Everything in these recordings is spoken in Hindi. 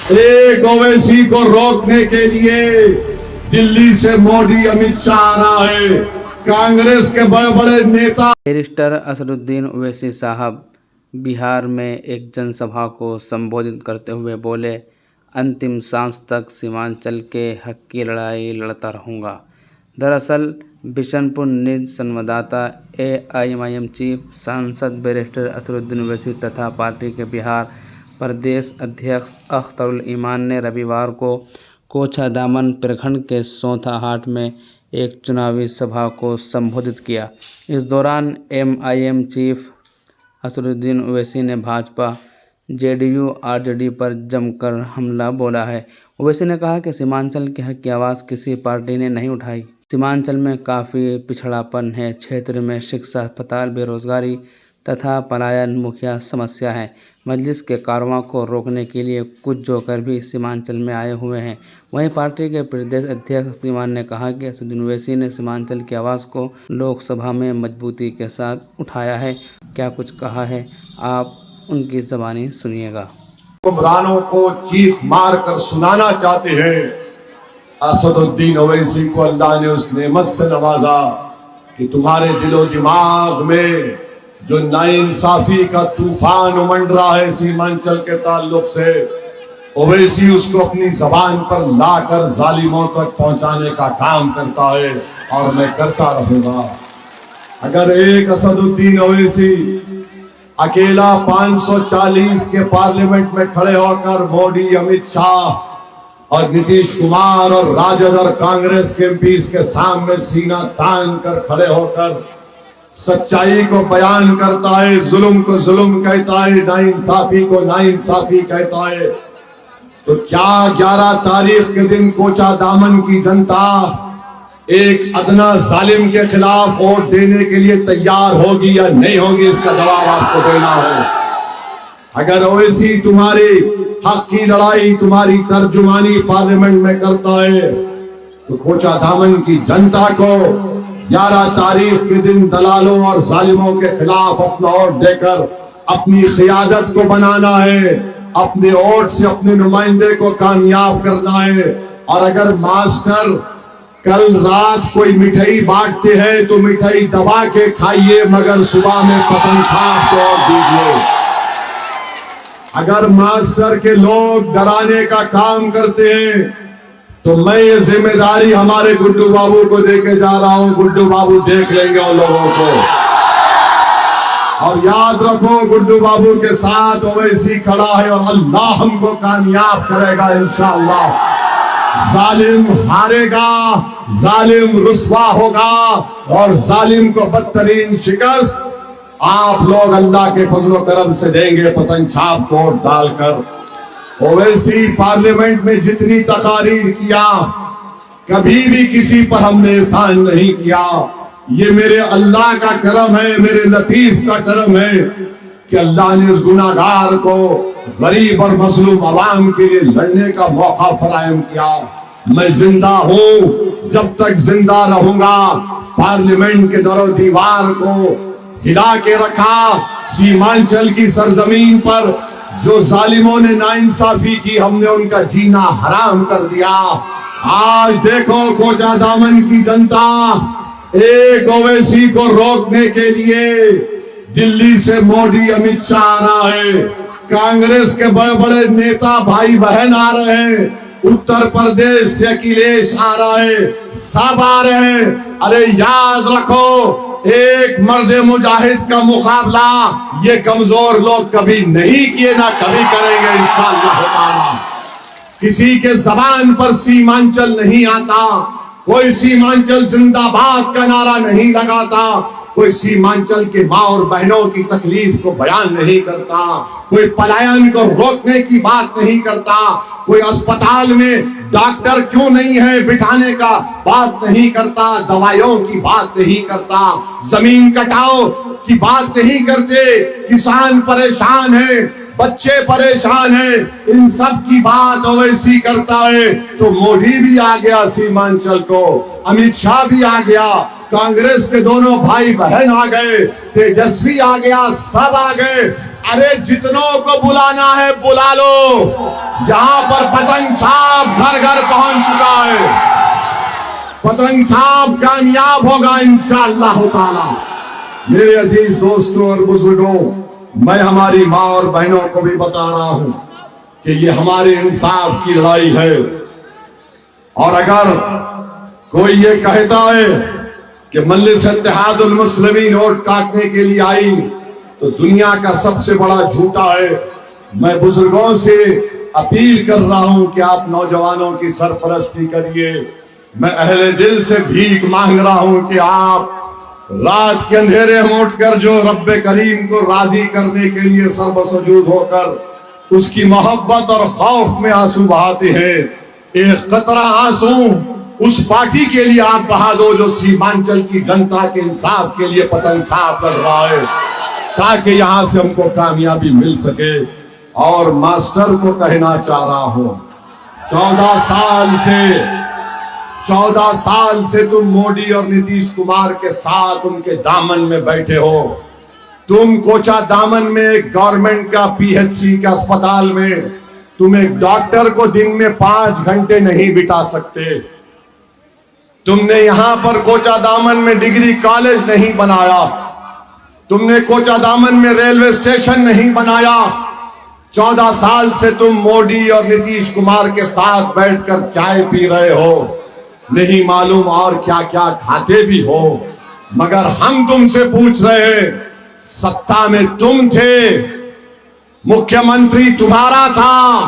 एक ओवैसी को रोकने के लिए दिल्ली से मोदी अमित शाह आ रहा है। कांग्रेस के बड़े बड़े नेता। बैरिस्टर असदुद्दीन ओवैसी साहब बिहार में एक जनसभा को संबोधित करते हुए बोले, अंतिम सांस तक सीमांचल के हक की लड़ाई लड़ता रहूँगा। दरअसल बिशनपुर न्यूज़ संवाददाता एआईएमआईएम चीफ सांसद बैरिस्टर असदुद्दीन ओवैसी तथा पार्टी के बिहार प्रदेश अध्यक्ष अख्तरुल ईमान ने रविवार को कोचाधामन प्रखंड के सौथाहाट में एक चुनावी सभा को संबोधित किया। इस दौरान एमआईएम चीफ असदुद्दीन ओवैसी ने भाजपा जेडीयू आरजेडी पर जमकर हमला बोला है। ओवैसी ने कहा कि सीमांचल के हक की आवाज़ किसी पार्टी ने नहीं उठाई। सीमांचल में काफ़ी पिछड़ापन है। क्षेत्र में शिक्षा, अस्पताल, बेरोजगारी तथा पलायन मुख्य समस्या है। मजलिस के कारवां को रोकने के लिए कुछ जोकर भी सीमांचल में आए हुए हैं। वहीं पार्टी के प्रदेश अध्यक्ष ईमान ने कहा कि असदुद्दीन ओवैसी ने सीमांचल की आवाज़ को लोकसभा में मजबूती के साथ उठाया है। क्या कुछ कहा है, आप उनकी ज़बानी सुनिएगा। हुक्मरानों को चीख मार कर सुनाना चाहते हैं। असदुद्दीन ओवैसी को अल्लाह ने उस नेमत से नवाजा कि तुम्हारे दिलो दिमाग में जो नाइंसाफी का तूफान उमड़ रहा है सीमांचल के ताल्लुक से, ओवैसी उसको अपनी जबान पर लाकर जालिमों तक पहुंचाने का काम करता है और मैं करता रहूंगा। अगर एक असदुद्दीन ओवैसी अकेला 540 के पार्लियामेंट में खड़े होकर मोदी, अमित शाह और नीतीश कुमार और राजद और कांग्रेस के एमपीज के सामने सीना तान कर खड़े होकर सच्चाई को बयान करता है, जुल्म को जुल्म कहता है, नाइंसाफी को नाइंसाफी कहता है, तो क्या 11 तारीख के दिन कोचाधामन की जनता एक अदना जालिम के खिलाफ वोट देने के लिए तैयार होगी या नहीं होगी, इसका जवाब आपको देना है। अगर ओवैसी तुम्हारी हक की लड़ाई, तुम्हारी तर्जुमानी पार्लियामेंट में करता है, तो कोचाधामन की जनता को 11 तारीख के दिन दलालों और जालिमों के खिलाफ अपना वोट देकर अपनी क़ियादत को बनाना है, अपने वोट से अपने नुमाइंदे को कामयाब करना है। और अगर मास्टर कल रात कोई मिठाई बांटते हैं तो मिठाई दबा के खाइए, मगर सुबह में पतंग छाप के वोट दीजिए। अगर मास्टर के लोग डराने का काम करते हैं तो मैं ये जिम्मेदारी हमारे गुड्डू बाबू को देके जा रहा हूं। गुड्डू बाबू देख लेंगे उन लोगों को। और याद रखो, गुड्डू बाबू के साथ ओवैसी खड़ा है और अल्लाह हमको कामयाब करेगा इंशाअल्लाह। जालिम हारेगा, जालिम रुस्वा होगा और जालिम को बदतरीन शिकस्त आप लोग अल्लाह के फजलो करम से देंगे, पतंग छाप को डालकर। ओवैसी पार्लियामेंट में जितनी तकारीर किया, कभी भी किसी पर हमने एहसान नहीं किया। ये मेरे अल्लाह का करम है, मेरे लतीफ का करम है कि अल्लाह ने इस गुनाहगार को गरीब और मजलूम अवाम के लिए लड़ने का मौका फराहम किया। मैं जिंदा हूं, जब तक जिंदा रहूंगा पार्लियामेंट के दरो दीवार को हिला के रखा। सीमांचल की सरजमीन पर जो जालिमों ने नाइंसाफी की, हमने उनका जीना हराम कर दिया। आज देखो कोचाधामन की जनता एक ओवैसी को रोकने के लिए दिल्ली से मोदी, अमित शाह आ रहा है। कांग्रेस के बड़े बड़े नेता भाई बहन आ रहे हैं। उत्तर प्रदेश से अखिलेश आ रहा है, सब आ रहे हैं। अरे याद रखो, एक मर्द मुजाहिद का मुकाबला ये कमजोर लोग कभी नहीं किए, ना कभी करेंगे इंशाअल्लाह ताला। किसी के जबान पर सीमांचल नहीं आता, कोई सीमांचल जिंदाबाद का नारा नहीं लगाता, कोई सीमांचल के माँ और बहनों की तकलीफ को बयान नहीं करता, कोई पलायन को रोकने की बात नहीं करता, कोई अस्पताल में डॉक्टर क्यों नहीं है बिठाने का बात नहीं करता, दवाइयों की बात नहीं करता, जमीन कटाओ की बात नहीं करते। किसान परेशान है, बच्चे परेशान हैं, इन सब की बात ओवैसी करता है। तो मोदी भी आ गया सीमांचल को, अमित शाह भी आ गया, कांग्रेस के दोनों भाई बहन आ गए, तेजस्वी आ गया, सब आ गए। अरे जितनों को बुलाना है बुला लो, यहां पर पतंग छाप घर घर पहुंच चुका है। पतंग छाप कामयाब होगा इंशाअल्लाह ताला। मेरे अजीज दोस्तों और बुजुर्गों, मैं हमारी माँ और बहनों को भी बता रहा हूं कि ये हमारे इंसाफ की लड़ाई है। और अगर कोई ये कहता है कि मजलिस इत्तेहादुल मुस्लिमीन वोट काटने के लिए आई, तो दुनिया का सबसे बड़ा झूठा है। मैं बुजुर्गों से अपील कर रहा हूं कि आप नौजवानों की सरपरस्ती करिए। मैं अहले दिल से भीख मांग रहा हूं कि आप रात के अंधेरे में उठकर जो रब्बे करीम को राजी करने के लिए सर्वसजूद होकर उसकी मोहब्बत और खौफ में आंसू बहाते हैं, एक कतरा आंसू उस पार्टी के लिए आप बहा दो जो सीमांचल की जनता के इंसाफ के लिए पतंग छाप कर रहा है, ताकि यहां से हमको कामयाबी मिल सके। और मास्टर को कहना चाह रहा हूं, 14 साल से तुम मोदी और नीतीश कुमार के साथ उनके दामन में बैठे हो। तुम कोचा दामन में एक गवर्नमेंट का पीएचसी का अस्पताल में तुम एक डॉक्टर को दिन में 5 घंटे नहीं बिता सकते। तुमने यहां पर कोचा दामन में डिग्री कॉलेज नहीं बनाया, तुमने कोचा दामन में रेलवे स्टेशन नहीं बनाया। 14 साल से तुम मोदी और नीतीश कुमार के साथ बैठकर चाय पी रहे हो, नहीं मालूम और क्या क्या खाते भी हो। मगर हम तुमसे पूछ रहे हैं, सत्ता में तुम थे, मुख्यमंत्री तुम्हारा था,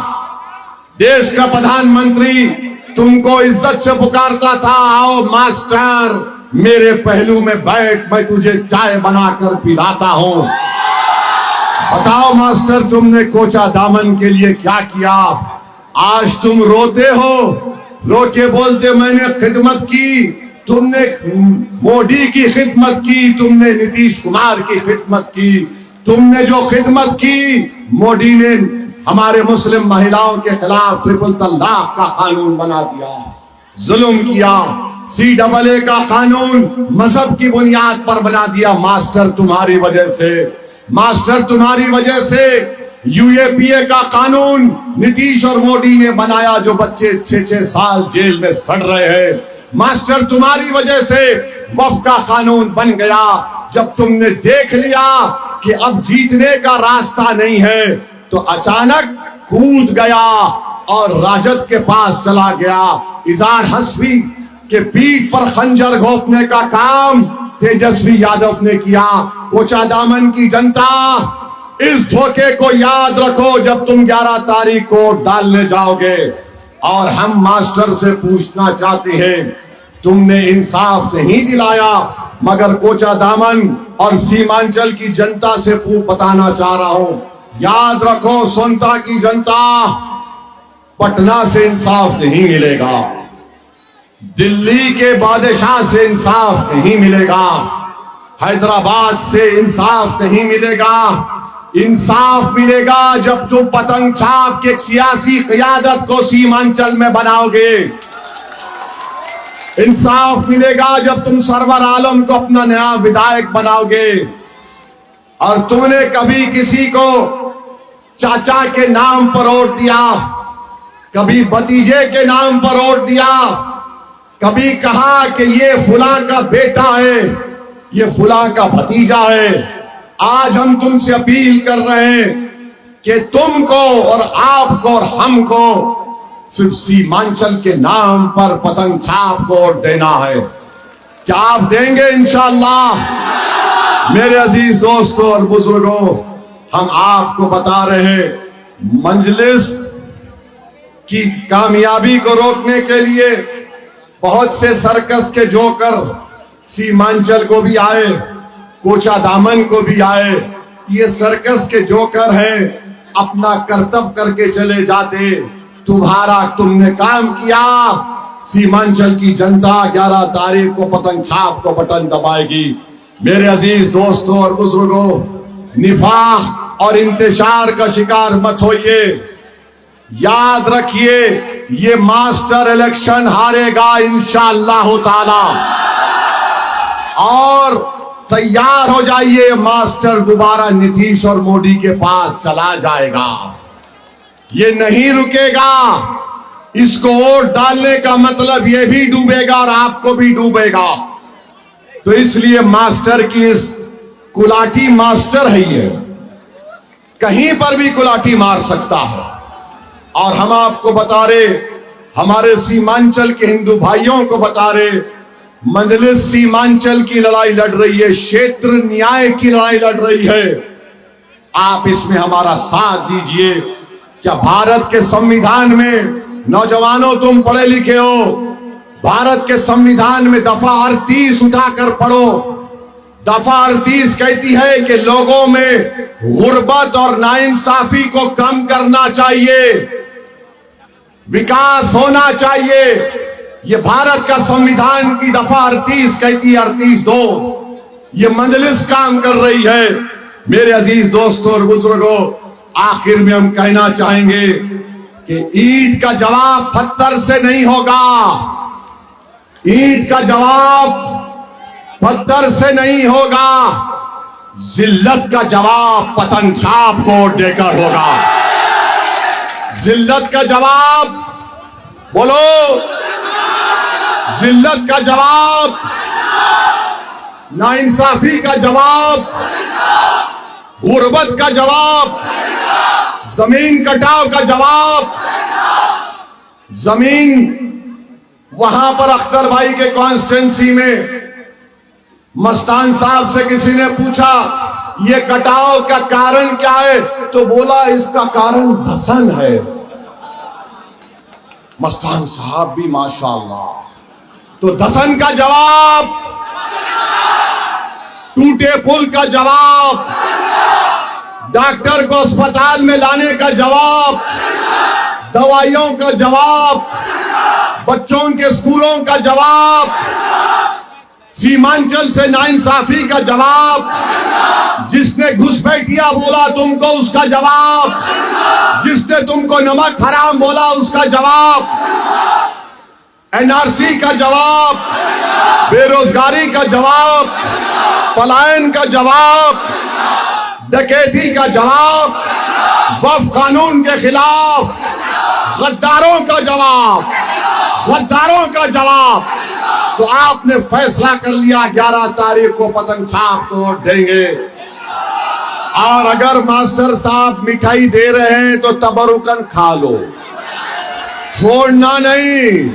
देश का प्रधानमंत्री तुमको इज्जत से पुकारता था, आओ मास्टर मेरे पहलू में बैठ, मैं तुझे चाय बनाकर पिलाता हूं। बताओ मास्टर, तुमने कोचा दामन के लिए क्या किया? आज तुम रोते हो, रो के बोलते मैंने खिदमत की। तुमने मोदी की खिदमत की, तुमने नीतीश कुमार की खिदमत की। तुमने जो खिदमत की, मोदी ने हमारे मुस्लिम महिलाओं के खिलाफ ट्रिपल तलाक का कानून बना दिया, जुल्म किया। CAA का कानून मजहब की बुनियाद पर बना दिया। मास्टर तुम्हारी वजह से, मास्टर तुम्हारी वजह से UAPA का कानून नीतीश और मोदी ने बनाया, जो बच्चे 6-6 साल जेल में सड़ रहे हैं। मास्टर तुम्हारी वजह से वक्फ का कानून बन गया। जब तुमने देख लिया कि अब जीतने का रास्ता नहीं है, तो अचानक कूद गया और राजद के पास चला गया। इजहार हस्बी के पीठ पर खंजर घोंपने का काम तेजस्वी यादव ने किया। कोचा दामन की जनता, इस धोखे को याद रखो जब तुम 11 तारीख को डालने जाओगे। और हम मास्टर से पूछना चाहते हैं, तुमने इंसाफ नहीं दिलाया, मगर कोचा दामन और सीमांचल की जनता से बताना चाह रहा हूं, याद रखो सोनता की जनता, पटना से इंसाफ नहीं मिलेगा, दिल्ली के बादशाह से इंसाफ नहीं मिलेगा, हैदराबाद से इंसाफ नहीं मिलेगा। इंसाफ मिलेगा जब तुम पतंग छाप के सियासी क़यादत को सीमांचल में बनाओगे। इंसाफ मिलेगा जब तुम सरवर आलम को अपना नया विधायक बनाओगे। और तुमने कभी किसी को चाचा के नाम पर वोट दिया, कभी भतीजे के नाम पर वोट दिया, कभी कहा कि ये फुला का बेटा है, ये फुला का भतीजा है। आज हम तुमसे अपील कर रहे हैं कि तुमको और आपको और हमको सिर्फ सीमांचल के नाम पर पतंग छाप को वोट देना है। क्या आप देंगे? इंशाअल्लाह। मेरे अजीज दोस्तों और बुजुर्गों, हम आपको बता रहे हैं, मजलिस की कामयाबी को रोकने के लिए बहुत से सर्कस के जोकर सीमांचल को भी आए, कोचा दामन को भी आए। ये सर्कस के जोकर हैं, अपना कर्तव्य करके चले जाते। तुमने काम किया, सीमांचल की जनता 11 तारीख को पतंग छाप को बटन दबाएगी। मेरे अजीज दोस्तों और बुजुर्गों, निफाक और इंतशार का शिकार मत होइए। याद रखिए, ये मास्टर इलेक्शन हारेगा इंशाअल्लाह ताला। और तैयार हो जाइए, मास्टर दोबारा नीतीश और मोदी के पास चला जाएगा। ये नहीं रुकेगा। इसको वोट डालने का मतलब ये भी डूबेगा और आपको भी डूबेगा। तो इसलिए मास्टर की इस कुलाटी मास्टर है, ये कहीं पर भी कुलाटी मार सकता है। और हम आपको बता रहे, हमारे सीमांचल के हिंदू भाइयों को बता रहे, मजलिस सीमांचल की लड़ाई लड़ रही है, क्षेत्र न्याय की लड़ाई लड़ रही है। आप इसमें हमारा साथ दीजिए। क्या भारत के संविधान में, नौजवानों तुम पढ़े लिखे हो, भारत के संविधान में दफा 38 उठाकर पढ़ो। दफा 38 कहती है कि लोगों में गुर्बत और नाइंसाफी को कम करना चाहिए, विकास होना चाहिए। ये भारत का संविधान की दफा 38 कहती है, 38(2). ये मजलिस काम कर रही है। मेरे अजीज दोस्तों और बुजुर्गों, आखिर में हम कहना चाहेंगे कि ईंट का जवाब पत्थर से नहीं होगा। ईंट का जवाब पत्थर से नहीं होगा। जिल्लत का जवाब पतंग छाप को देकर होगा। जिल्लत का जवाब बोलो, जिल्लत का जवाब, नाइंसाफी का जवाब, गुर्बत का जवाब, जमीन कटाव का जवाब। जमीन वहां पर अख्तर भाई के कॉन्स्टिट्यूंसी में मस्तान साहब से किसी ने पूछा ये कटाव का कारण क्या है, तो बोला इसका कारण धसन है। मस्तान साहब भी माशाअल्लाह। तो धसन का जवाब, टूटे पुल का जवाब, डॉक्टर को अस्पताल में लाने का जवाब, दवाइयों का जवाब, बच्चों के स्कूलों का जवाब, सीमांचल से नाइंसाफी का जवाब, जिसने घुसपैठिया बोला तुमको उसका जवाब, जिसने तुमको नमक हराम बोला उसका जवाब, एनआरसी का जवाब, बेरोजगारी का जवाब, पलायन का जवाब, डकैती का जवाब, वक्फ कानून के खिलाफ गद्दारों का जवाब, गद्दारों का जवाब। तो आपने फैसला कर लिया 11 तारीख को पतंग छाप को वोट देंगे। और अगर मास्टर साहब मिठाई दे रहे हैं तो तबरुकन खा लो, छोड़ना नहीं।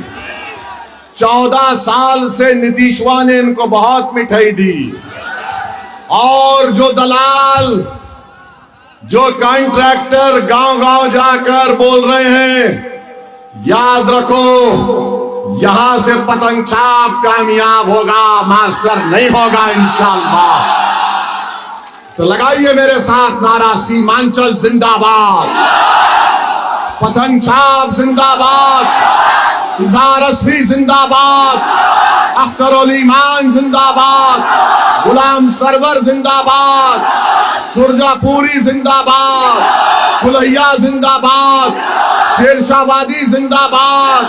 14 साल से नीतीशवा ने इनको बहुत मिठाई दी। और जो दलाल, जो कॉन्ट्रैक्टर गांव-गांव जाकर बोल रहे हैं, याद रखो यहां से पतंग छाप कामयाब होगा, मास्टर नहीं होगा इंशाअल्लाह। तो लगाइए मेरे साथ नारा, सीमांचल जिंदाबाद, पतंग छाप जिंदाबाद, इज़हार असली जिंदाबाद, अख्तरुल ईमान जिंदाबाद, गुलाम सरवर जिंदाबाद, सुरजापुरी जिंदाबाद, कुलैया जिंदाबाद, शेरशाहवादी जिंदाबाद।